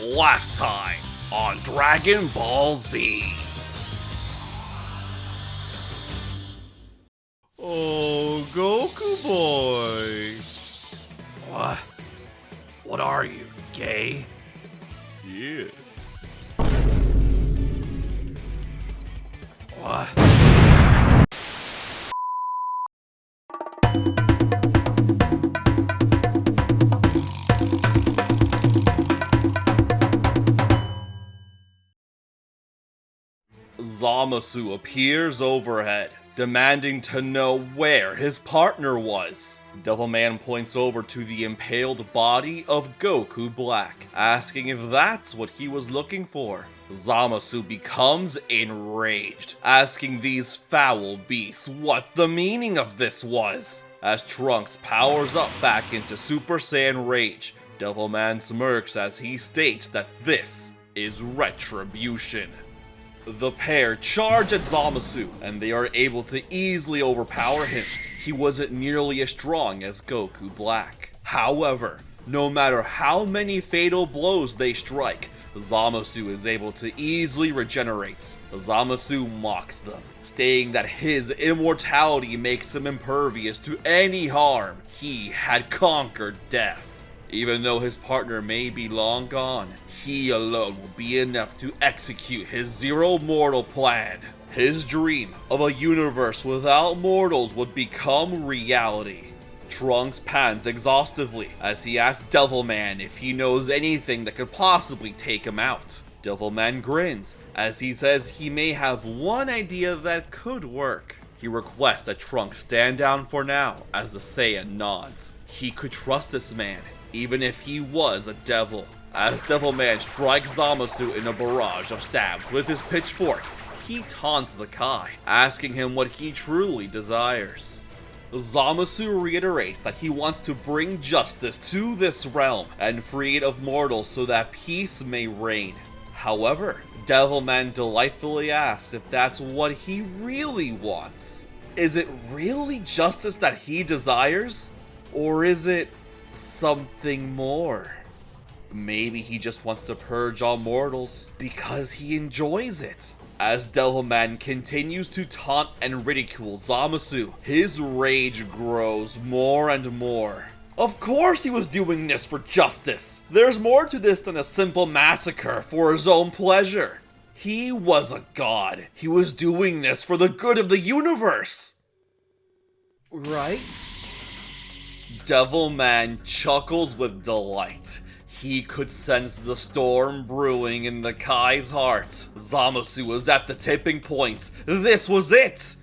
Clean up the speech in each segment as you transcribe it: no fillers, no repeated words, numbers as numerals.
Last time on Dragon Ball Z. Oh, Goku boy. What? What are you, gay? Yeah. What? Zamasu appears overhead, demanding to know where his partner was. Devilman points over to the impaled body of Goku Black, asking if that's what he was looking for. Zamasu becomes enraged, asking these foul beasts what the meaning of this was. As Trunks powers up back into Super Saiyan Rage, Devilman smirks as he states that this is retribution. The pair charge at Zamasu, and they are able to easily overpower him. He wasn't nearly as strong as Goku Black. However, no matter how many fatal blows they strike, Zamasu is able to easily regenerate. Zamasu mocks them, stating that his immortality makes him impervious to any harm. He had conquered death. Even though his partner may be long gone, he alone will be enough to execute his zero mortal plan. His dream of a universe without mortals would become reality. Trunks pans exhaustively as he asks Devilman if he knows anything that could possibly take him out. Devilman grins as he says he may have one idea that could work. He requests that Trunks stand down for now as the Saiyan nods. He could trust this man, even if he was a devil. As Devilman strikes Zamasu in a barrage of stabs with his pitchfork, he taunts the Kai, asking him what he truly desires. Zamasu reiterates that he wants to bring justice to this realm and free it of mortals so that peace may reign. However, Devilman delightfully asks if that's what he really wants. Is it really justice that he desires? Or is it something more? Maybe he just wants to purge all mortals because he enjoys it. As Devilman continues to taunt and ridicule Zamasu, his rage grows more and more. Of course he was doing this for justice. There's more to this than a simple massacre for his own pleasure. He was a god. He was doing this for the good of the universe. Right? Devilman chuckles with delight. He could sense the storm brewing in the Kai's heart. Zamasu was at the tipping point. This was it!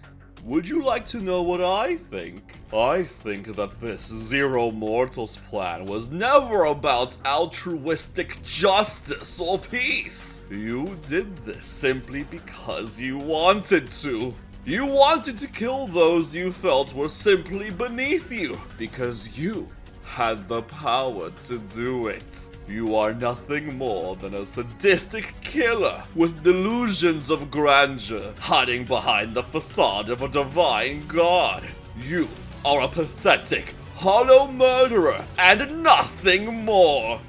Would you like to know what I think? I think that this Zero Mortals plan was never about altruistic justice or peace. You did this simply because you wanted to. You wanted to kill those you felt were simply beneath you, because you had the power to do it. You are nothing more than a sadistic killer with delusions of grandeur, hiding behind the facade of a divine god. You are a pathetic, hollow murderer and nothing more.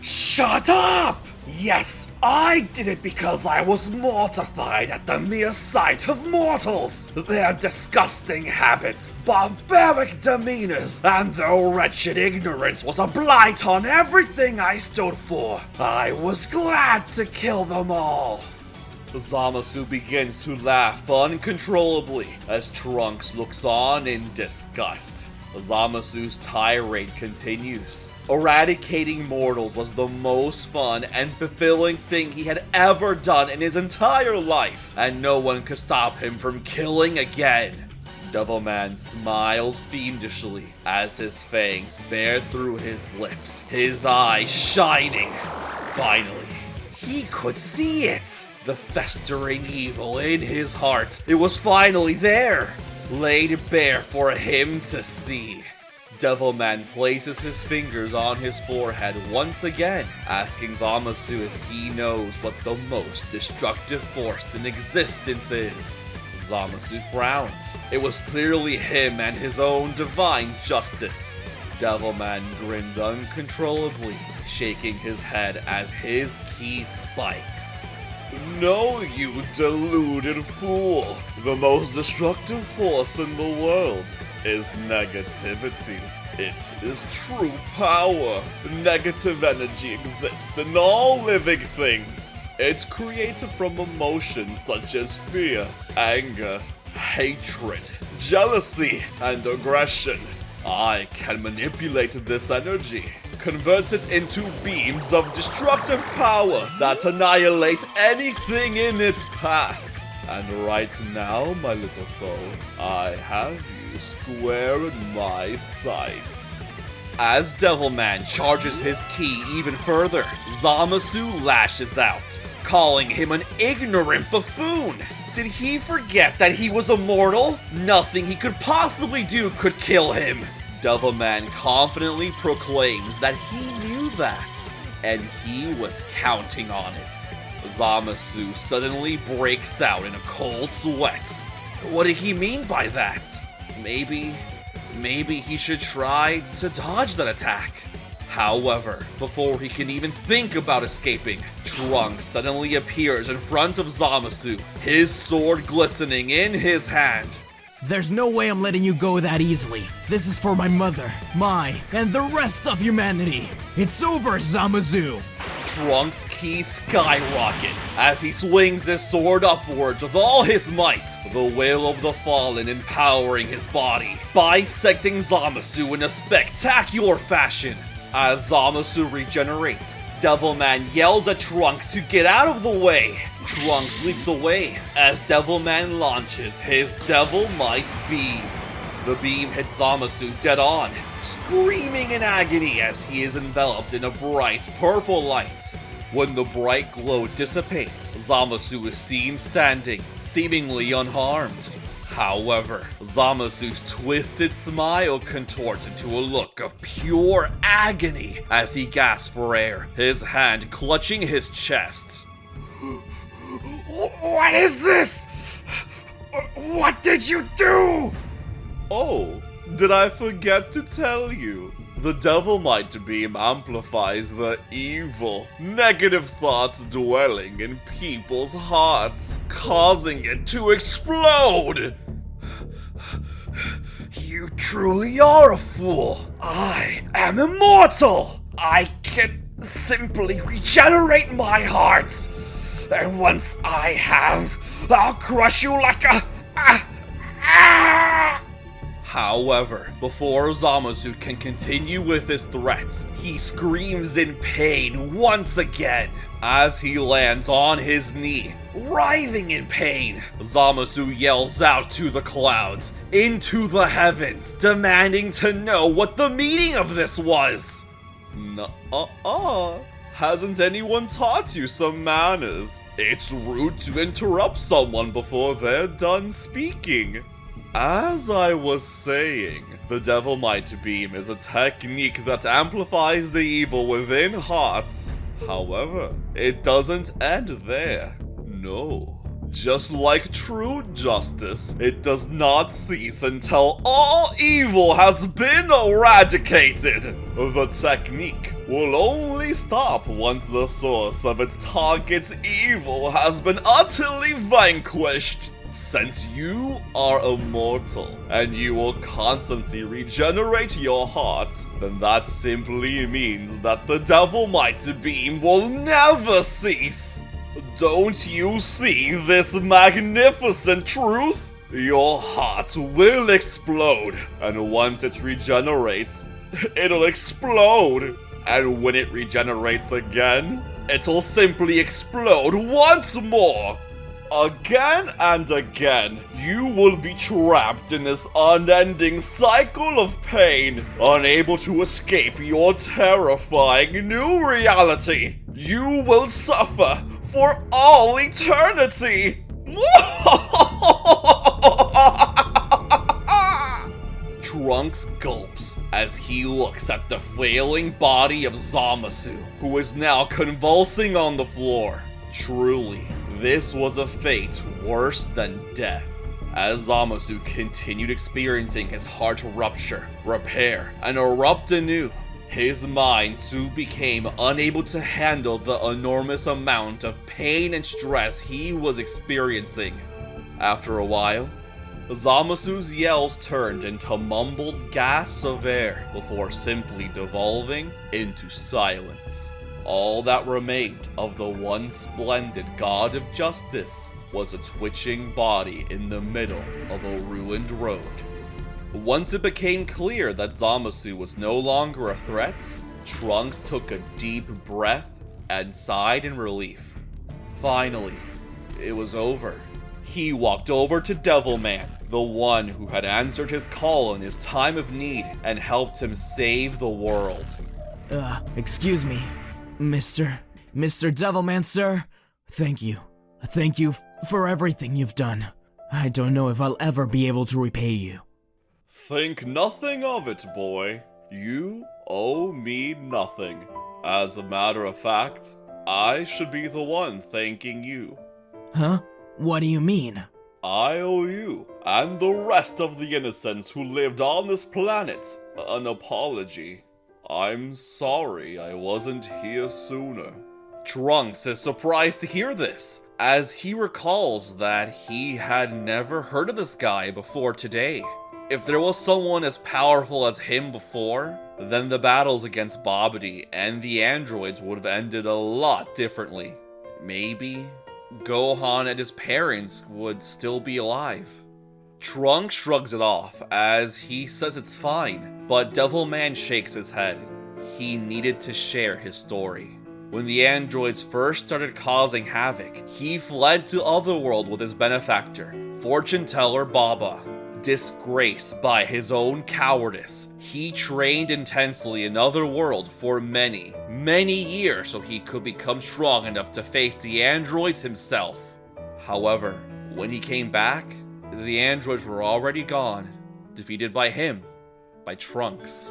Shut up! Yes, I did it because I was mortified at the mere sight of mortals, their disgusting habits, barbaric demeanors, and their wretched ignorance was a blight on everything I stood for. I was glad to kill them all. Zamasu begins to laugh uncontrollably as Trunks looks on in disgust. Zamasu's tirade continues. Eradicating mortals was the most fun and fulfilling thing he had ever done in his entire life, and no one could stop him from killing again. Devilman smiled fiendishly as his fangs bared through his lips, his eyes shining. Finally, he could see it! The festering evil in his heart. It was finally there, laid bare for him to see. Devilman places his fingers on his forehead once again, asking Zamasu if he knows what the most destructive force in existence is. Zamasu frowns. It was clearly him and his own divine justice. Devilman grinned uncontrollably, shaking his head as his ki spikes. No, you deluded fool! The most destructive force in the world is negativity. It is true power. Negative energy exists in all living things. It's created from emotions such as fear, anger, hatred, jealousy, and aggression. I can manipulate this energy, convert it into beams of destructive power that annihilate anything in its path. And right now, my little foe, I have you square in my sights. As Devilman charges his ki even further, Zamasu lashes out, calling him an ignorant buffoon. Did he forget that he was immortal? Nothing he could possibly do could kill him. Devilman confidently proclaims that he knew that, and he was counting on it. Zamasu suddenly breaks out in a cold sweat. What did he mean by that? Maybe he should try to dodge that attack. However, before he can even think about escaping, Trunks suddenly appears in front of Zamasu, his sword glistening in his hand. There's no way I'm letting you go that easily. This is for my mother, and the rest of humanity. It's over, Zamasu! Trunks' ki skyrockets as he swings his sword upwards with all his might, the will of the fallen empowering his body, bisecting Zamasu in a spectacular fashion. As Zamasu regenerates, Devilman yells at Trunks to get out of the way. Trunks leaps away as Devilman launches his Devil Might beam. The beam hits Zamasu dead on, screaming in agony as he is enveloped in a bright purple light. When the bright glow dissipates, Zamasu is seen standing, seemingly unharmed. However, Zamasu's twisted smile contorts into a look of pure agony as he gasps for air, his hand clutching his chest. What is this? What did you do? Oh, did I forget to tell you? The Devil Might Beam amplifies the evil, negative thoughts dwelling in people's hearts, causing it to explode! You truly are a fool. I am immortal. I can simply regenerate my heart. And once I have, I'll crush you like a... However, before Zamasu can continue with his threats, he screams in pain once again. As he lands on his knee, writhing in pain, Zamasu yells out to the clouds, into the heavens, demanding to know what the meaning of this was. Nuh-uh. Hasn't anyone taught you some manners? It's rude to interrupt someone before they're done speaking. As I was saying, the Devil Might Beam is a technique that amplifies the evil within hearts. However, it doesn't end there. No. Just like true justice, it does not cease until all evil has been eradicated. The technique will only stop once the source of its target's evil has been utterly vanquished. Since you are immortal, and you will constantly regenerate your heart, then that simply means that the Devil Might Beam will never cease. Don't you see this magnificent truth? Your heart will explode, and once it regenerates, it'll explode. And when it regenerates again, it'll simply explode once more. Again and again, you will be trapped in this unending cycle of pain, unable to escape your terrifying new reality. You will suffer for all eternity. Trunks gulps as he looks at the flailing body of Zamasu, who is now convulsing on the floor. Truly, this was a fate worse than death. as Zamasu continued experiencing his heart rupture, repair, and erupt anew. His mind soon became unable to handle the enormous amount of pain and stress he was experiencing. After a while, Zamasu's yells turned into mumbled gasps of air before simply devolving into silence. All that remained of the once splendid god of justice was a twitching body in the middle of a ruined road. Once it became clear that Zamasu was no longer a threat, Trunks took a deep breath and sighed in relief. Finally, it was over. He walked over to Devilman, the one who had answered his call in his time of need and helped him save the world. Excuse me, Mr. Devilman, sir? Thank you. Thank you for everything you've done. I don't know if I'll ever be able to repay you. Think nothing of it, boy. You owe me nothing. As a matter of fact, I should be the one thanking you. Huh? What do you mean? I owe you, and the rest of the innocents who lived on this planet, an apology. I'm sorry I wasn't here sooner. Trunks is surprised to hear this, as he recalls that he had never heard of this guy before today. If there was someone as powerful as him before, then the battles against Babidi and the androids would have ended a lot differently. Maybe Gohan and his parents would still be alive. Trunks shrugs it off as he says it's fine, but Devilman shakes his head. He needed to share his story. When the androids first started causing havoc, he fled to Otherworld with his benefactor, fortune teller Baba. Disgraced by his own cowardice, he trained intensely in Otherworld for many, many years so he could become strong enough to face the androids himself. However, when he came back, the androids were already gone, defeated by him, by Trunks.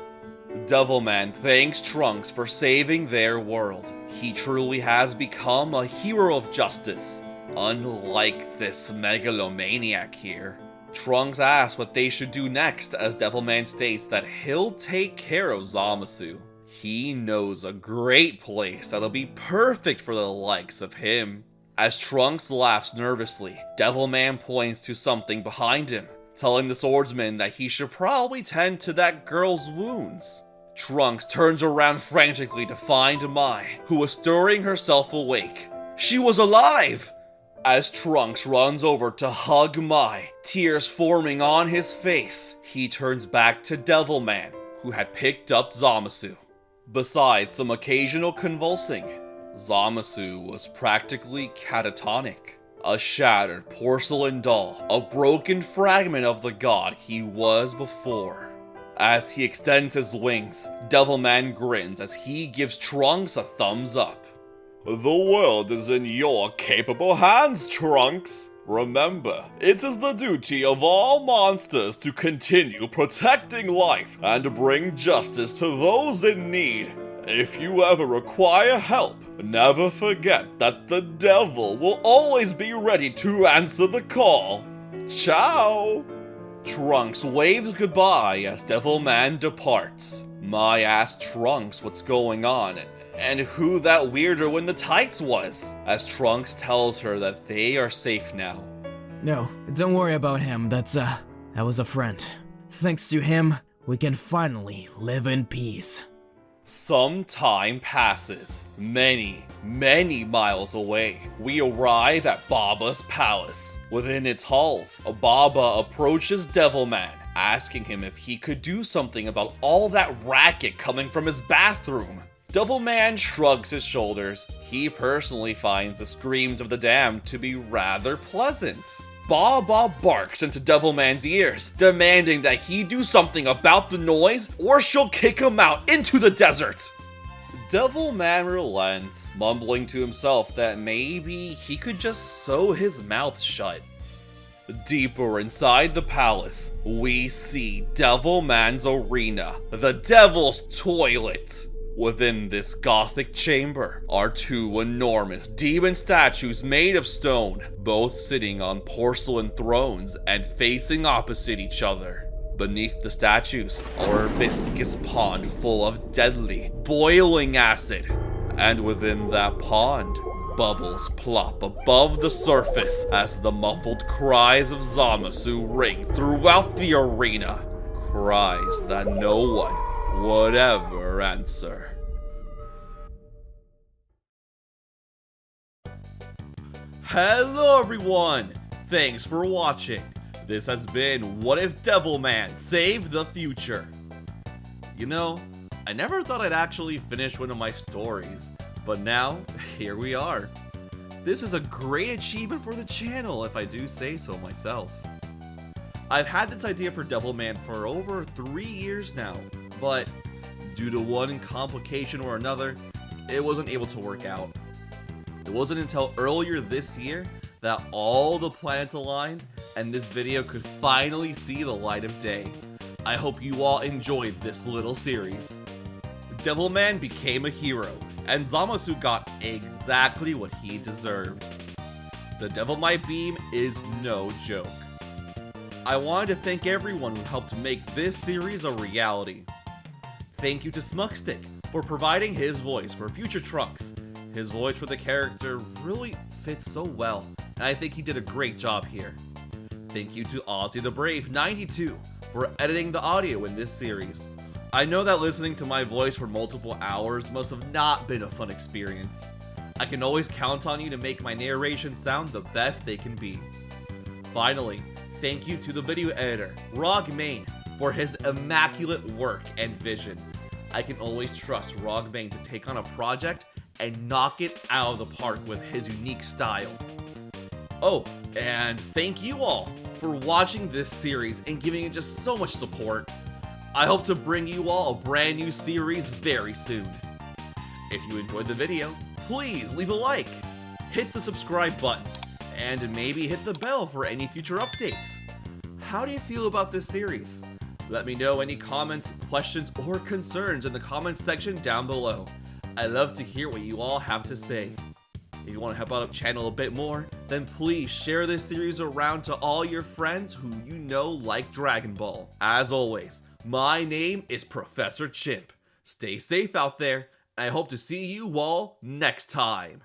Devilman thanks Trunks for saving their world. He truly has become a hero of justice, unlike this megalomaniac here. Trunks asks what they should do next as Devilman states that he'll take care of Zamasu. He knows a great place that'll be perfect for the likes of him. As Trunks laughs nervously, Devilman points to something behind him, telling the swordsman that he should probably tend to that girl's wounds. Trunks turns around frantically to find Mai, who was stirring herself awake. She was alive! As Trunks runs over to hug Mai, tears forming on his face, he turns back to Devilman, who had picked up Zamasu. Besides some occasional convulsing, Zamasu was practically catatonic. A shattered porcelain doll, a broken fragment of the god he was before. As he extends his wings, Devilman grins as he gives Trunks a thumbs up. The world is in your capable hands, Trunks. Remember, it is the duty of all monsters to continue protecting life and bring justice to those in need. If you ever require help, never forget that the devil will always be ready to answer the call. Ciao! Trunks waves goodbye as Devilman departs. Mai asks Trunks what's going on and who that weirdo in the tights was, as Trunks tells her that they are safe now. No, don't worry about him. That was a friend. Thanks to him, we can finally live in peace. Some time passes. Many, many miles away, we arrive at Baba's palace. Within its halls, Baba approaches Devilman, asking him if he could do something about all that racket coming from his bathroom. Devilman shrugs his shoulders. He personally finds the screams of the damned to be rather pleasant. Baba barks into Devilman's ears, demanding that he do something about the noise or she'll kick him out into the desert. Devilman relents, mumbling to himself that maybe he could just sew his mouth shut. Deeper inside the palace, we see Devilman's arena, the Devil's toilet. Within this gothic chamber are two enormous demon statues made of stone, both sitting on porcelain thrones and facing opposite each other. Beneath the statues are a viscous pond full of deadly, boiling acid, and within that pond, bubbles plop above the surface as the muffled cries of Zamasu ring throughout the arena. Cries that no one would ever answer. Hello everyone! Thanks for watching. This has been What If Devilman Saved the Future. You know, I never thought I'd actually finish one of my stories, but now, here we are. This is a great achievement for the channel, if I do say so myself. I've had this idea for Devilman for over 3 years now, but due to one complication or another, it wasn't able to work out. It wasn't until earlier this year that all the planets aligned and this video could finally see the light of day. I hope you all enjoyed this little series. Devilman became a hero, and Zamasu got exactly what he deserved. The Devilmite beam is no joke. I wanted to thank everyone who helped make this series a reality. Thank you to SmugStick for providing his voice for future Trunks. His voice for the character really fits so well, and I think he did a great job here. Thank you to Ozzy the Brave 92 for editing the audio in this series. I know that listening to my voice for multiple hours must have not been a fun experience. I can always count on you to make my narration sound the best they can be. Finally, thank you to the video editor, raghmane, for his immaculate work and vision. I can always trust raghmane to take on a project and knock it out of the park with his unique style. Oh, and thank you all for watching this series and giving it just so much support. I hope to bring you all a brand new series very soon. If you enjoyed the video, please leave a like, hit the subscribe button, and maybe hit the bell for any future updates. How do you feel about this series? Let me know any comments, questions, or concerns in the comments section down below. I love to hear what you all have to say. If you want to help out the channel a bit more, then please share this series around to all your friends who you know like Dragon Ball. As always, my name is Professor Chimp. Stay safe out there, and I hope to see you all next time.